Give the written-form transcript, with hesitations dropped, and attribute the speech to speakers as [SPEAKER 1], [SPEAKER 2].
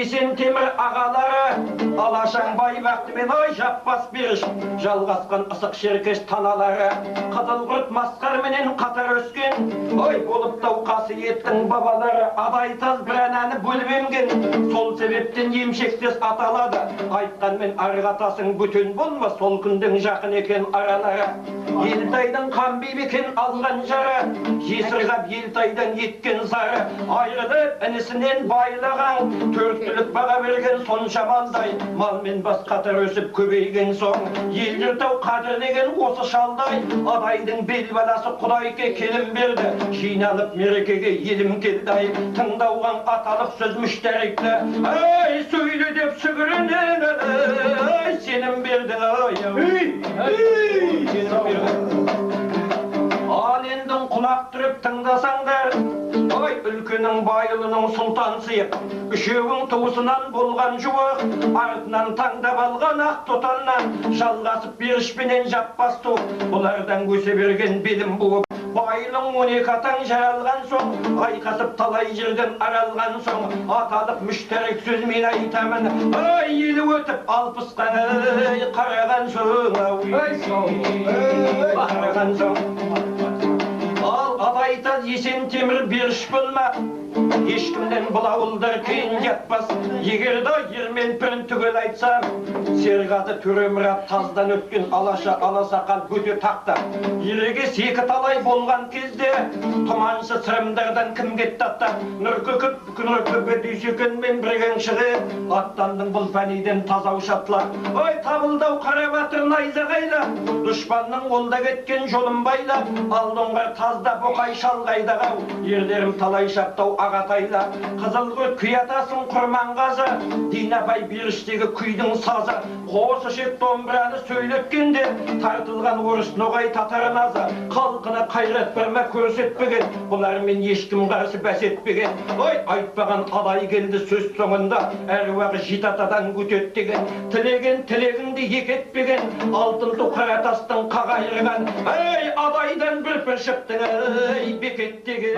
[SPEAKER 1] Есен Темір ағалары, Алашаң бай бақтымен ой жаппас беріш, жалғасқан ысық шеркеш таналары, Қызыл құрт масқар менен қатар өскен, ой болып тауқасы еттің бабалары, адайтаз бір әнәні бөліп емген, сол себептен емшектес аталады, айтқанмен арғатасың бүтін болма, сол күндің жақын екен аралары. Елтайдың қамби бекен алған жары, жесірғап елтайдан еткен зары, айрылып інісінен байлаған, төрттілік баға берген сонша малдай, малмен бас қатар өсіп көбейген соң, ел жұртау қадірлеген осы шалдай, адайдың бел баласы құдайке келім берді, жиналып мерекеге елім келді, тыңдауған аталық сөз мүштәректі, ай сөйле деп сүгірінен, ай сенім берді, ал ендің құлақ түріп тыңдасаңдар, ой үлкенің байылының сұлтан сыйып, үшеуің туысынан болған жуық, артынан таңдап алған ақ тұтаннан, жалғасып берішпенен жаппас туып, бұлардан көсе берген белім буып, байының 12 атаң жаралған соң, айқасып талай жерден аралған соң, аталық мүштәрек сөзмен айтамын, ай елі өтіп алпысқан қараған соң, қараған соң. Ал адайтаз Есен Темір беріш болмақ, ешкімден бұл ауылдар кейін жатпас. Егерді ермен пірін түгел айтсам, Серғады Төремұрат таздан өткен алаша аласақал көте тақты. Ерегес екі талай болған кезде, тұманшы сырымдардан кім кетті аттап, нұркөкіп дүйсекенмен бірген шығып, аттандың бұл пәнейден тазау шатылар. Ой табылдау қара батыр найзағайла, дұшпанның олда кеткен жолын байлап, алдыңғар тазда бұқай шалғайдағау, ерлерім талай шаптау ағатайла, қызыл құрт күятасын құрманғазы, Динабай беріштегі күйдің сазы, қосы шек домбыраны сөйлеткенде, тартылған орыс ноғай татарын азы, қалқына қайрат бірмә көрсетпеген, бұлармен ешкім қарсы бәс етпеген. Ой, айтпаған адай келді сөз соңында, әруағы житатадан көтет деген, тілеген тілегіңді екетпеген, алтын тұқыра тастың қағайырған, ай, адайдан бір пір шықтың, ай, бекет деген.